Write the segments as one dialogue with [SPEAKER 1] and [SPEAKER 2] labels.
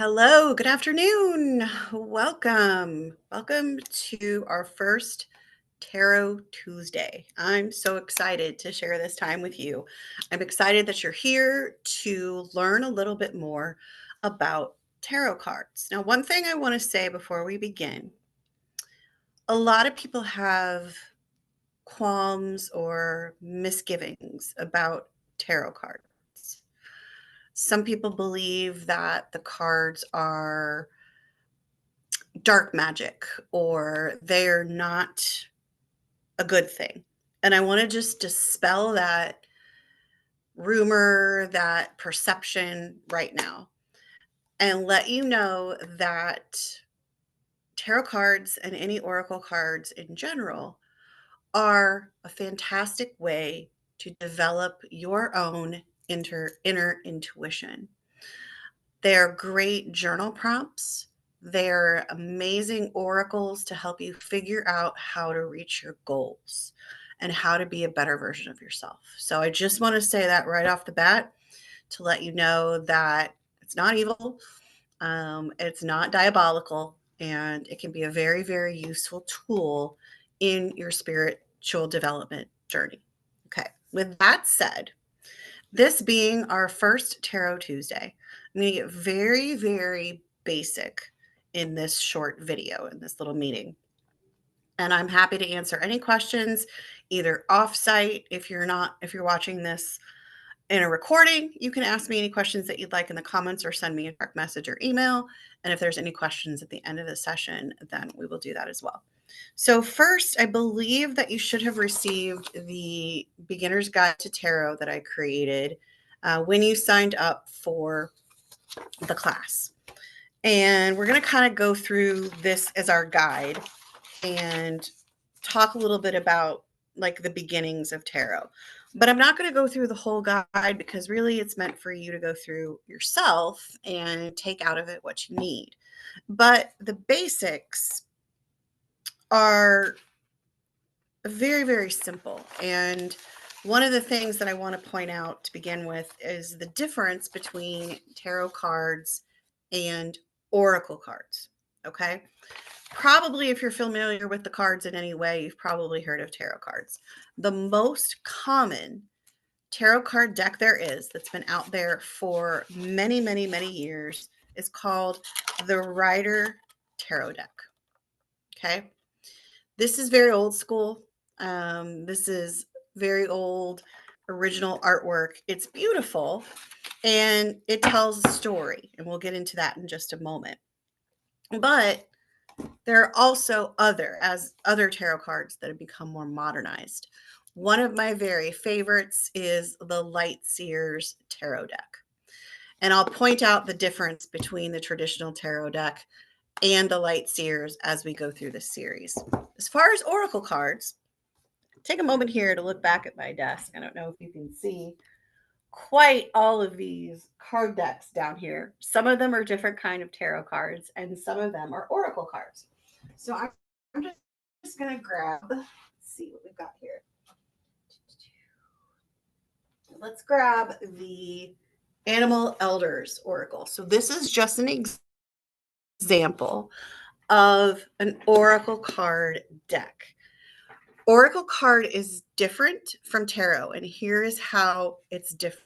[SPEAKER 1] Hello, good afternoon. Welcome. Welcome to our first Tarot Tuesday. I'm so excited to share this time with you. I'm excited that you're here to learn a little bit more about tarot cards. Now, one thing I want to say before we begin, a lot of people have qualms or misgivings about tarot cards. Some people believe that the cards are dark magic or they're not a good thing. And I want to just dispel that rumor, that perception right now, and let you know that tarot cards and any oracle cards in general are a fantastic way to develop your own inner intuition. They're great journal prompts. They're amazing oracles to help you figure out how to reach your goals and how to be a better version of yourself. So I just want to say that right off the bat to let you know that it's not evil, it's not diabolical, and it can be a very, very useful tool in your spiritual development journey. Okay, with that said, this being our first Tarot Tuesday, I'm going to get very, very basic in this short video, in this little meeting. And I'm happy to answer any questions, either offsite. If you're watching this in a recording, you can ask me any questions that you'd like in the comments or send me a direct message or email. And if there's any questions at the end of the session, then we will do that as well. So first, I believe that you should have received the Beginner's Guide to Tarot that I created when you signed up for the class. And we're going to kind of go through this as our guide and talk a little bit about like the beginnings of tarot. But I'm not going to go through the whole guide because really it's meant for you to go through yourself and take out of it what you need. But the basics are very, very simple. And one of the things that I want to point out to begin with is the difference between tarot cards and oracle cards. Okay. Probably, if you're familiar with the cards in any way, you've probably heard of tarot cards. The most common tarot card deck there is that's been out there for many, many, many years is called the Rider Tarot Deck. Okay. This is very old school. This is very old, original artwork. It's beautiful and it tells a story, and we'll get into that in just a moment. But there are also other tarot cards that have become more modernized. One of my very favorites is the Light Seers Tarot Deck. And I'll point out the difference between the traditional tarot deck and the Light Seers as we go through this series. As far as oracle cards, take a moment here to look back at my desk. I don't know if you can see quite all of these card decks down here. Some of them are different kind of tarot cards and some of them are oracle cards. So I'm just going to let's see what we've got here. Let's grab the Animal Elders Oracle. So this is just an example of an oracle card deck. Oracle card is different from tarot, and here is how it's different.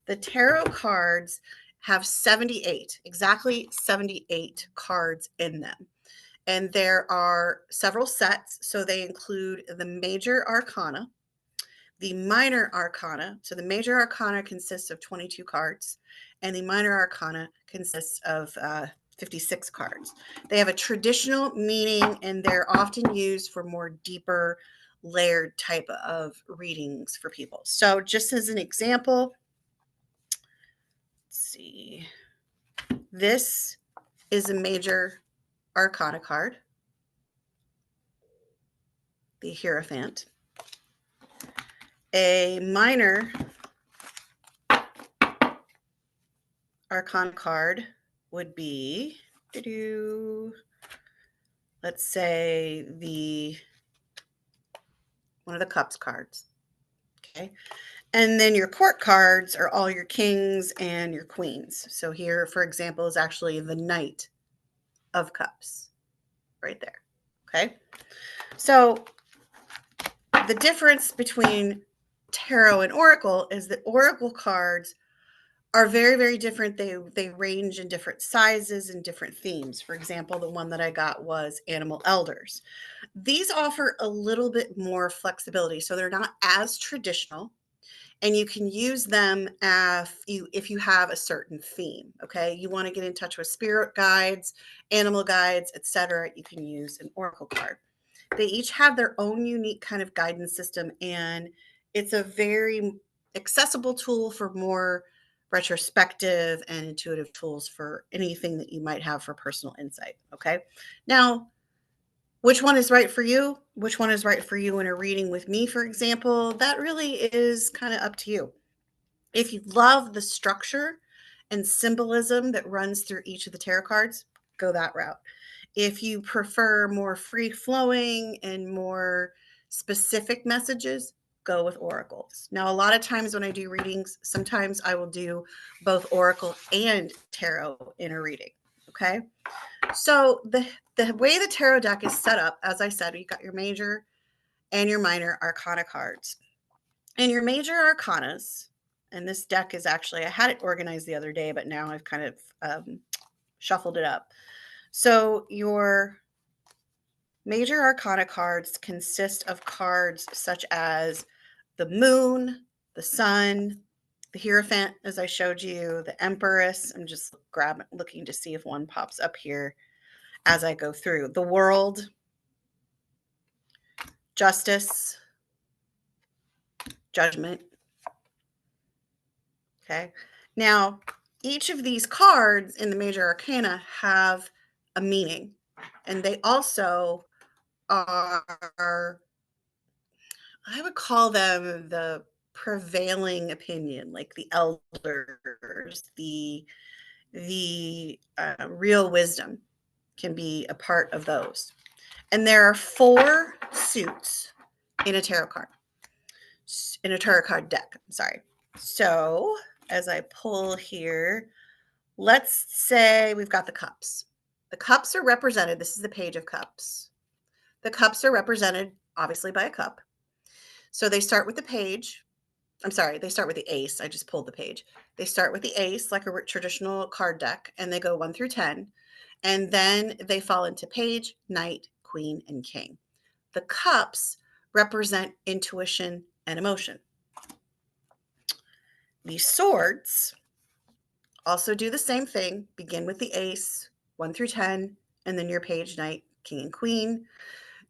[SPEAKER 1] The tarot cards have 78, exactly 78 cards in them. And there are several sets. So they include the major arcana, the minor arcana. So the major arcana consists of 22 cards, and the minor arcana consists of 56 cards. They have a traditional meaning, and they're often used for more deeper, layered type of readings for people. So just as an example, let's see, this is a major arcana card, the Hierophant. A minor arcana card would be, let's say, the one of the Cups cards. Okay. And then your court cards are all your kings and your queens. So here, for example, is actually the Knight of Cups right there. Okay. So the difference between tarot and oracle is that oracle cards are very, very different. They range in different sizes and different themes. For example, the one that I got was animal elders. These offer a little bit more flexibility, so they're not as traditional, and you can use them if you have a certain theme. Okay, you want to get in touch with spirit guides, animal guides, etc. You can use an oracle card. They each have their own unique kind of guidance system, and it's a very accessible tool for more retrospective and intuitive tools for anything that you might have for personal insight. Okay. Now, which one is right for you? Which one is right for you in a reading with me, for example? That really is kind of up to you. If you love the structure and symbolism that runs through each of the tarot cards, go that route. If you prefer more free flowing and more specific messages, go with oracles. Now, a lot of times when I do readings, sometimes I will do both oracle and tarot in a reading. Okay. So the way the tarot deck is set up, as I said, you've got your major and your minor arcana cards. And your major arcanas, and this deck is actually, I had it organized the other day, but now I've kind of shuffled it up. So your major arcana cards consist of cards such as the moon, the sun, the Hierophant, as I showed you, the Empress. I'm just looking to see if one pops up here as I go through. The World, Justice, Judgment. Okay. Now, each of these cards in the major arcana have a meaning, and they also are, I would call them the prevailing opinion, like the elders, the real wisdom can be a part of those. And there are 4 suits in a tarot card, in a tarot card deck. I'm sorry. So as I pull here, let's say we've got the cups. The cups are represented. This is the Page of Cups. The cups are represented obviously by a cup. So they start with the page. I'm sorry, they start with the ace. I just pulled the page. They start with the ace, like a traditional card deck, and they go 1 through 10. And then they fall into page, knight, queen, and king. The cups represent intuition and emotion. The swords also do the same thing. Begin with the ace, 1 through 10, and then your page, knight, king, and queen.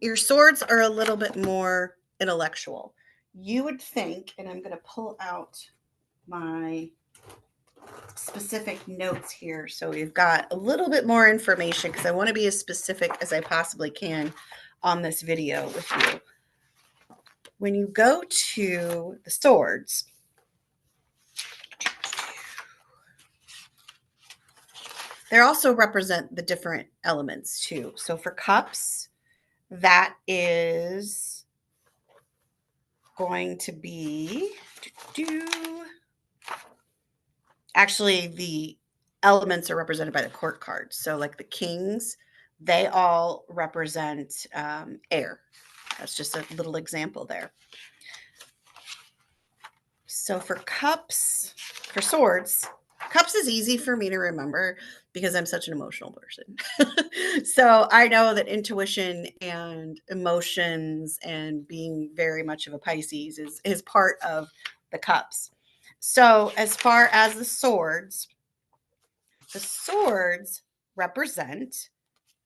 [SPEAKER 1] Your swords are a little bit more intellectual. You would think, and I'm going to pull out my specific notes here so we've got a little bit more information because I want to be as specific as I possibly can on this video with you. When you go to the swords, they also represent the different elements too. So for cups, that is going to be actually the elements are represented by the court cards. So like the kings, they all represent air. That's just a little example there. So for cups, for swords, cups is easy for me to remember because I'm such an emotional person. So I know that intuition and emotions and being very much of a Pisces is part of the cups. So as far as the swords represent,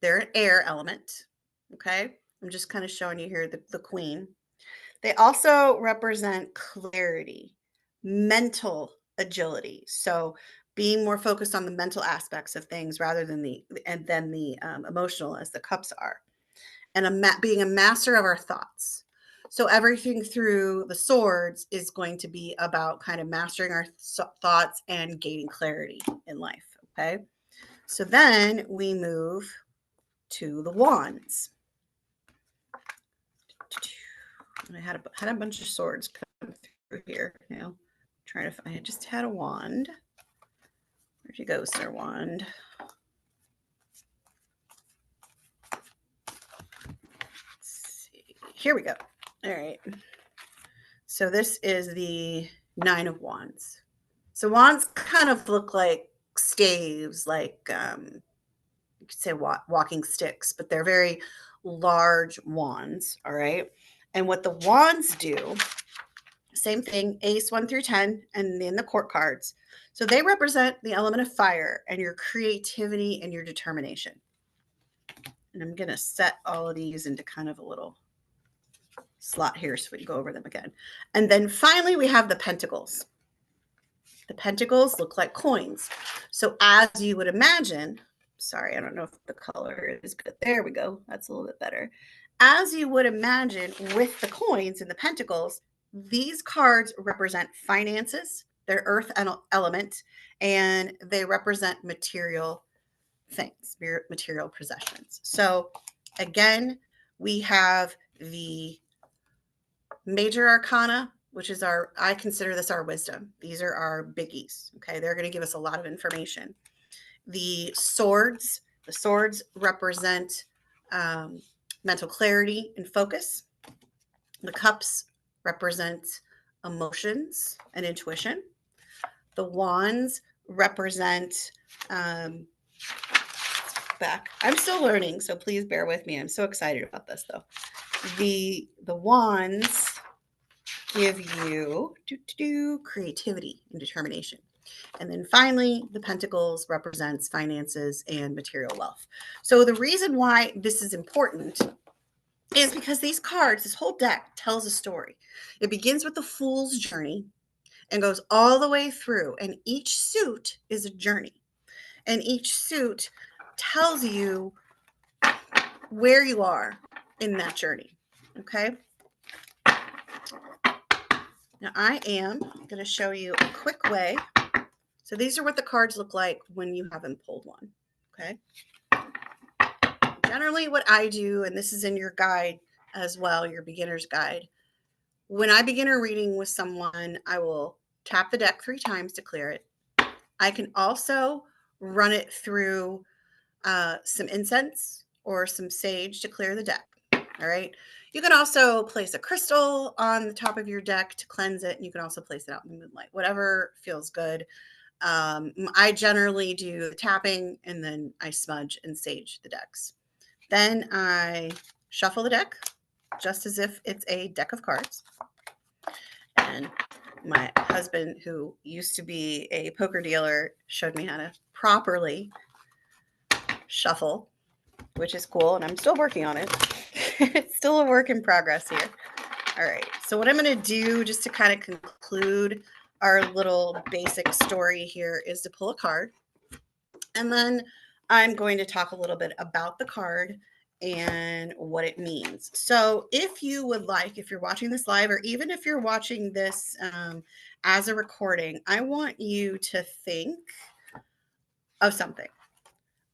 [SPEAKER 1] they're an air element. Okay. I'm just kind of showing you here the queen. They also represent clarity, mental agility. So being more focused on the mental aspects of things rather than the emotional, as the cups are, and being a master of our thoughts. So everything through the swords is going to be about kind of mastering our thoughts and gaining clarity in life. Okay. So then we move to the wands. I had a bunch of swords come here. Trying to find. I just had a wand. Where'd you go, Sir Wand? Let's see. Here we go. All right. So this is the Nine of Wands. So wands kind of look like staves, like you could say walking sticks, but they're very large wands. All right. And what the wands do, same thing, ace 1 through 10, and then the court cards. So they represent the element of fire and your creativity and your determination. And I'm going to set all of these into kind of a little slot here so we can go over them again. And then finally, we have the pentacles. The pentacles look like coins. So as you would imagine, sorry, I don't know if the color is good. There we go. That's a little bit better. As you would imagine with the coins and the pentacles, these cards represent finances, their earth element, and they represent material things, material possessions. So again, we have the major arcana, which is I consider this our wisdom. These are our biggies. Okay. They're going to give us a lot of information. The swords represent mental clarity and focus. The cups represent emotions and intuition. The wands represent back. I'm still learning, so please bear with me. I'm so excited about this though. The wands give you creativity and determination. And then finally, the pentacles represents finances and material wealth. So the reason why this is important is because these cards, this whole deck tells a story. It begins with the Fool's journey and goes all the way through. And each suit is a journey. And each suit tells you where you are in that journey. Okay. Now I am going to show you a quick way. So these are what the cards look like when you haven't pulled one. Okay. Generally what I do, and this is in your guide as well, your beginner's guide. When I begin a reading with someone, I will tap the deck 3 times to clear it. I can also run it through some incense or some sage to clear the deck. All right. You can also place a crystal on the top of your deck to cleanse it. And you can also place it out in the moonlight, whatever feels good. I generally do the tapping and then I smudge and sage the decks. Then I shuffle the deck just as if it's a deck of cards. And my husband, who used to be a poker dealer, showed me how to properly shuffle, which is cool. And I'm still working on it. It's still a work in progress here. All right. So what I'm going to do just to kind of conclude our little basic story here is to pull a card. And then I'm going to talk a little bit about the card and what it means. So if you would like, if you're watching this live, or even if you're watching this as a recording, I want you to think of something.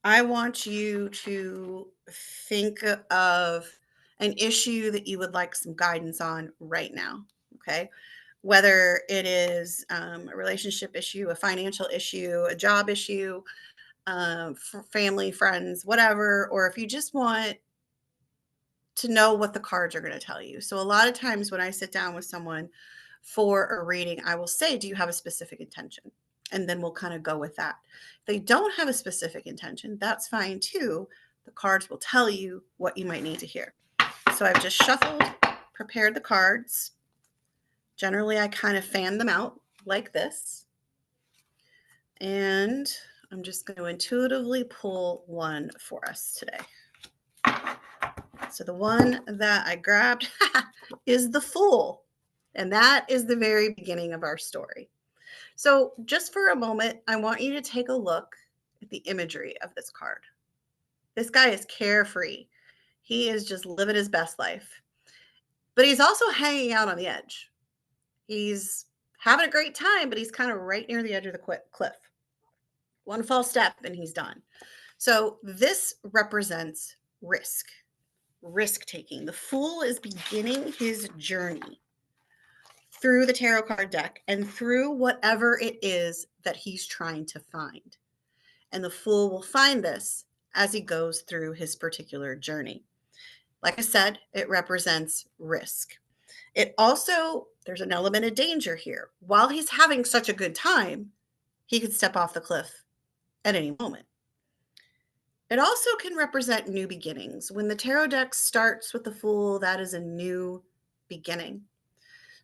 [SPEAKER 1] I want you to think of an issue that you would like some guidance on right now. Okay. Whether it is a relationship issue, a financial issue, a job issue, family, friends, whatever, or if you just want to know what the cards are going to tell you. So a lot of times when I sit down with someone for a reading, I will say, do you have a specific intention? And then we'll kind of go with that. If they don't have a specific intention, that's fine too. The cards will tell you what you might need to hear. So I've just shuffled, prepared the cards. Generally, I kind of fan them out like this. And I'm just going to intuitively pull one for us today. So the one that I grabbed is the Fool. And that is the very beginning of our story. So just for a moment, I want you to take a look at the imagery of this card. This guy is carefree. He is just living his best life. But he's also hanging out on the edge. He's having a great time, but he's kind of right near the edge of the cliff. One false step and he's done. So this represents risk taking. The Fool is beginning his journey through the tarot card deck and through whatever it is that he's trying to find. And the Fool will find this as he goes through his particular journey. Like I said, it represents risk. It also, there's an element of danger here. While he's having such a good time, he could step off the cliff at any moment. It also can represent new beginnings. When the tarot deck starts with the Fool, that is a new beginning.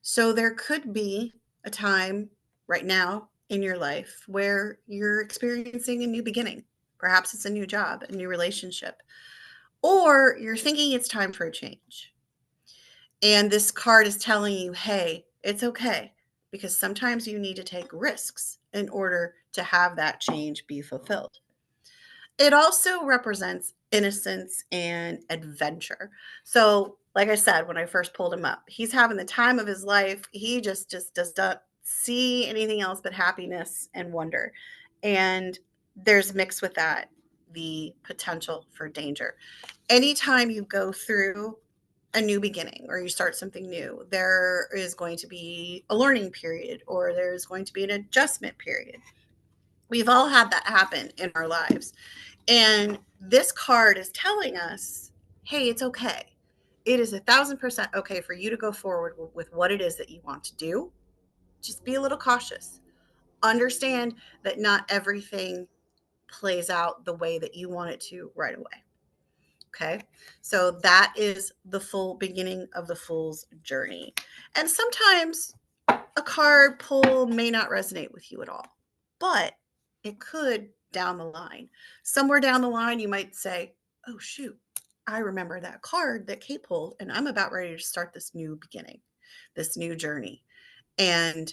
[SPEAKER 1] So there could be a time right now in your life where you're experiencing a new beginning. Perhaps it's a new job, a new relationship, or you're thinking it's time for a change. And this card is telling you, hey, it's okay, because sometimes you need to take risks in order to have that change be fulfilled. It also represents innocence and adventure. So, like I said, when I first pulled him up, he's having the time of his life. He just does not see anything else but happiness and wonder. And there's mixed with that the potential for danger. Anytime you go through a new beginning or you start something new, there is going to be a learning period or there's going to be an adjustment period. We've all had that happen in our lives. And this card is telling us, hey, it's okay. It is 1,000% okay for you to go forward with what it is that you want to do. Just be a little cautious. Understand that not everything plays out the way that you want it to right away. Okay. So that is the full beginning of the Fool's journey. And sometimes a card pull may not resonate with you at all, but it could down the line. Somewhere down the line, you might say, oh, shoot, I remember that card that Kate pulled, and I'm about ready to start this new beginning, this new journey. And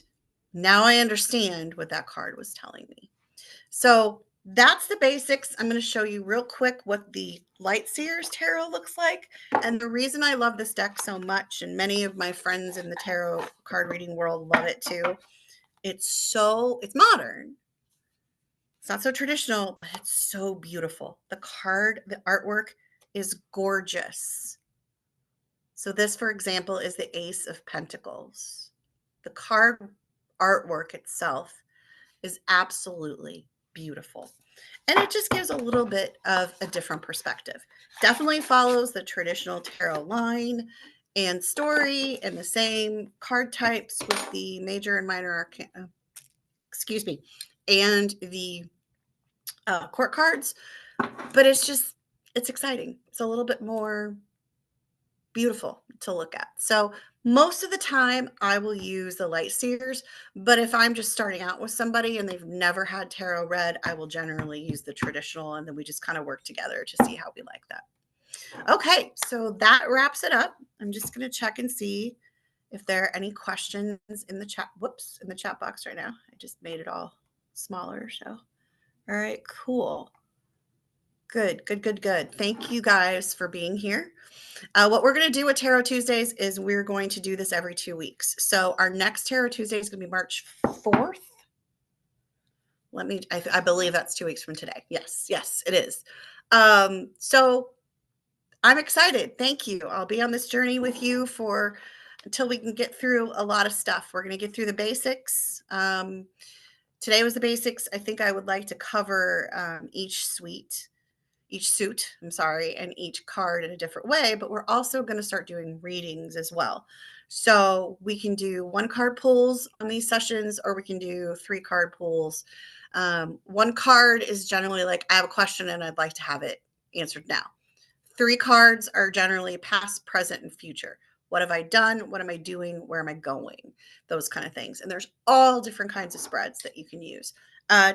[SPEAKER 1] now I understand what that card was telling me. So that's the basics. I'm going to show you real quick what the Light Seers Tarot looks like. And the reason I love this deck so much, and many of my friends in the tarot card reading world love it too, it's modern. It's not so traditional, but it's so beautiful. The artwork is gorgeous. So this, for example, is the Ace of Pentacles. The card artwork itself is absolutely beautiful. And it just gives a little bit of a different perspective. Definitely follows the traditional tarot line and story and the same card types with the major and minor arcana, and the court cards. But it's exciting. It's a little bit more beautiful to look at. So most of the time I will use the Light Seers, but if I'm just starting out with somebody and they've never had tarot read, I will generally use the traditional, and then we just kind of work together to see how we like that. Okay, so that wraps it up. I'm just going to check and see if there are any questions in the chat. Whoops, in the chat box right now. I just made it all smaller. So, all right, cool. Good. Thank you guys for being here. What we're going to do with Tarot Tuesdays is we're going to do this every 2 weeks. So our next Tarot Tuesday is going to be March 4th. I believe that's 2 weeks from today. Yes, it is. So I'm excited. Thank you. I'll be on this journey with you until we can get through a lot of stuff. We're going to get through the basics. Today was the basics. I think I would like to cover each suit, and each card in a different way, but we're also going to start doing readings as well. So we can do 1 card pulls on these sessions, or we can do 3 card pulls. 1 card is generally like, I have a question and I'd like to have it answered now. 3 cards are generally past, present, and future. What have I done? What am I doing? Where am I going? Those kind of things. And there's all different kinds of spreads that you can use.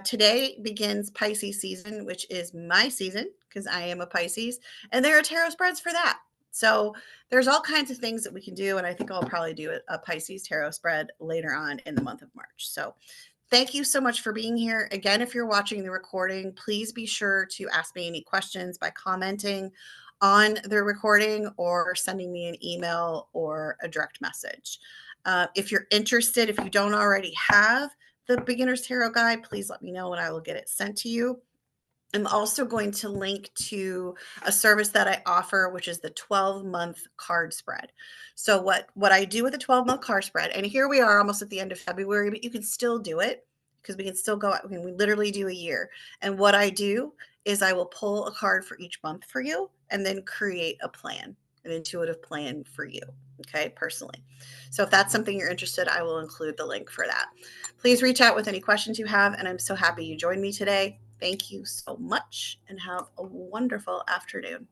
[SPEAKER 1] Today begins Pisces season, which is my season because I am a Pisces, and there are tarot spreads for that. So there's all kinds of things that we can do, and I think I'll probably do a Pisces tarot spread later on in the month of March. So thank you so much for being here. Again, if you're watching the recording, please be sure to ask me any questions by commenting on the recording or sending me an email or a direct message. If you're interested, if you don't already have the Beginner's Tarot Guide, please let me know and I will get it sent to you. I'm also going to link to a service that I offer, which is the 12-month card spread. So what I do with the 12-month card spread, and here we are almost at the end of February, but you can still do it because we can still go out. I mean, we literally do a year. And what I do is I will pull a card for each month for you and then create a plan, an intuitive plan for you, okay, personally. So if that's something you're interested, I will include the link for that. Please reach out with any questions you have, and I'm so happy you joined me today. Thank you so much and have a wonderful afternoon.